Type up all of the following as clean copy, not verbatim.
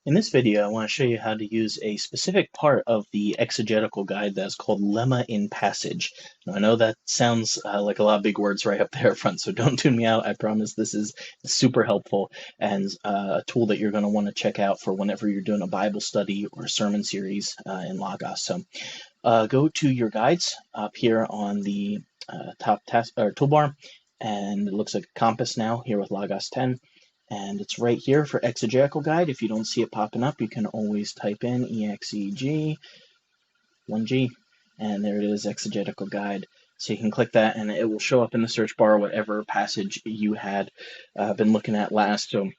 In this video, I want to show you how to use a specific part of the exegetical guide that's called Lemma in Passage. Now, I know that sounds like a lot of big words right up there front, so don't tune me out. I promise this is super helpful and a tool that you're going to want to check out for whenever you're doing a Bible study or a sermon series in Logos. So go to your guides up here on the top task or toolbar, and it looks like a compass now here with Logos 10. And it's right here for Exegetical Guide. If you don't see it popping up, you can always type in EXEG 1G, and there it is, Exegetical Guide. So you can click that, and it will show up in the search bar whatever passage you had been looking at last. So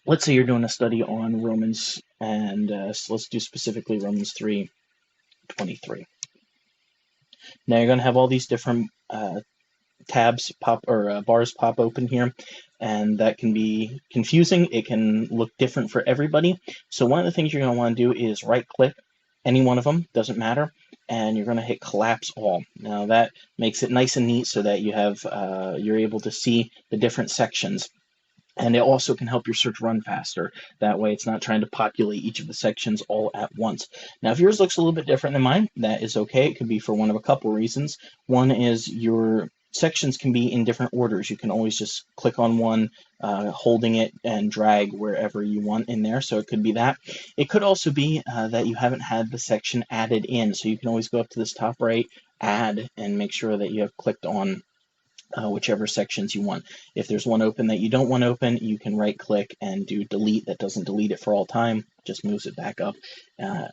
let's say you're doing a study on Romans, and so let's do specifically Romans 3:23. Now you're going to have all these different tabs pop or bars pop open here, and that can be confusing. It can look different for everybody. So one of the things you're going to want to do is right click any one of them, doesn't matter, and you're going to hit collapse all. Now that makes it nice and neat so that you have you're able to see the different sections. And it also can help your search run faster. That way it's not trying to populate each of the sections all at once. Now, if yours looks a little bit different than mine, that is okay. It could be for one of a couple reasons. One is your sections can be in different orders. You can always just click on one, holding it and drag wherever you want in there. So it could be that. It could also be that you haven't had the section added in. So you can always go up to this top right, add, and make sure that you have clicked on whichever sections you want. If there's one open that you don't want open, you can right click and do delete. That doesn't delete it for all time, just moves it back up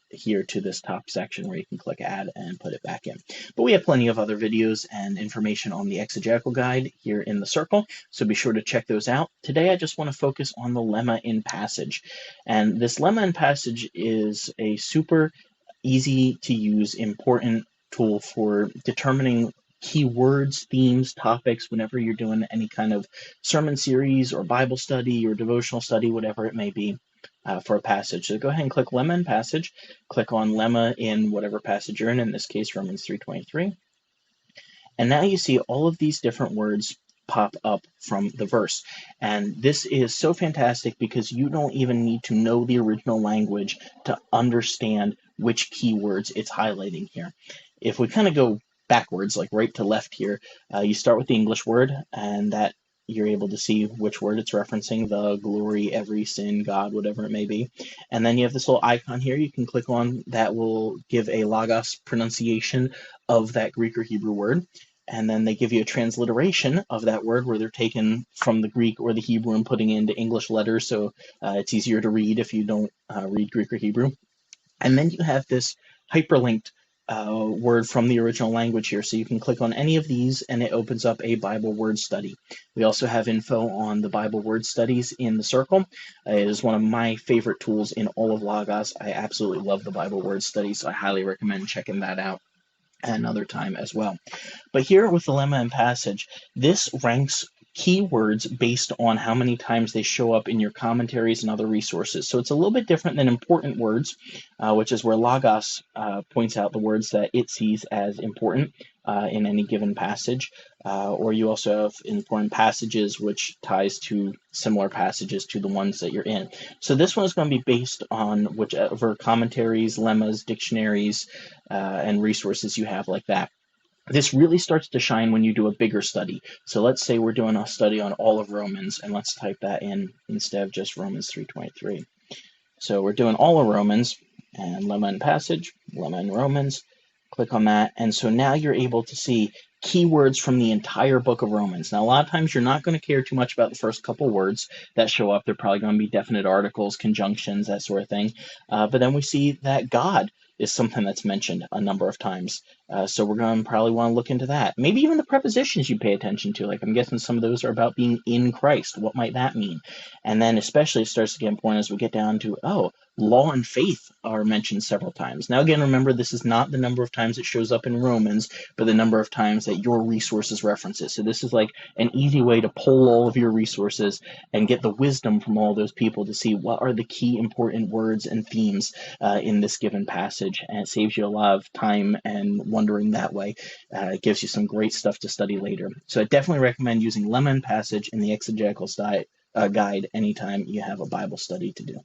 here to this top section where you can click add and put it back in. But we have plenty of other videos and information on the exegetical guide here in the circle, so be sure to check those out. Today I just want to focus on the lemma in passage. And this lemma in passage is a super easy to use, important tool for determining keywords, themes, topics, whenever you're doing any kind of sermon series or Bible study or devotional study, whatever it may be for a passage. So go ahead and click Lemma in Passage. Click on Lemma in whatever passage you're in this case, Romans 3:23. And now you see all of these different words pop up from the verse. And this is so fantastic because you don't even need to know the original language to understand which keywords it's highlighting here. If we kind of go backwards, like right to left here, you start with the English word, and that you're able to see which word it's referencing, the, glory, every, sin, God, whatever it may be. And then you have this little icon here you can click on that will give a Logos pronunciation of that Greek or Hebrew word. And then they give you a transliteration of that word where they're taken from the Greek or the Hebrew and putting into English letters, so it's easier to read if you don't read Greek or Hebrew. And then you have this hyperlinked word from the original language here. So you can click on any of these and it opens up a Bible word study. We also have info on the Bible word studies in the circle. It is one of my favorite tools in all of Logos. I absolutely love the Bible word study, so I highly recommend checking that out another time as well. But here with the lemma and passage, this ranks keywords based on how many times they show up in your commentaries and other resources. So it's a little bit different than important words, which is where Logos points out the words that it sees as important in any given passage. Or you also have important passages, which ties to similar passages to the ones that you're in. So this one is going to be based on whichever commentaries, lemmas, dictionaries, and resources you have like that. This really starts to shine when you do a bigger study. So let's say we're doing a study on all of Romans, and let's type that in instead of just Romans 3:23. So we're doing all of Romans, and lemma in passage, lemma in Romans, click on that, and so now you're able to see keywords from the entire book of Romans. Now, a lot of times you're not going to care too much about the first couple words that show up. They're probably going to be definite articles, conjunctions, that sort of thing. But then we see that God is something that's mentioned a number of times. So we're going to probably want to look into that. Maybe even the prepositions you pay attention to. Like I'm guessing some of those are about being in Christ. What might that mean? And then especially it starts to get important as we get down to, law and faith are mentioned several times. Now, again, remember, this is not the number of times it shows up in Romans, but the number of times that your resources reference it. So this is like an easy way to pull all of your resources and get the wisdom from all those people to see what are the key important words and themes in this given passage. And it saves you a lot of time and wondering that way. It gives you some great stuff to study later. So I definitely recommend using lemma in passage in the exegetical guide anytime you have a Bible study to do.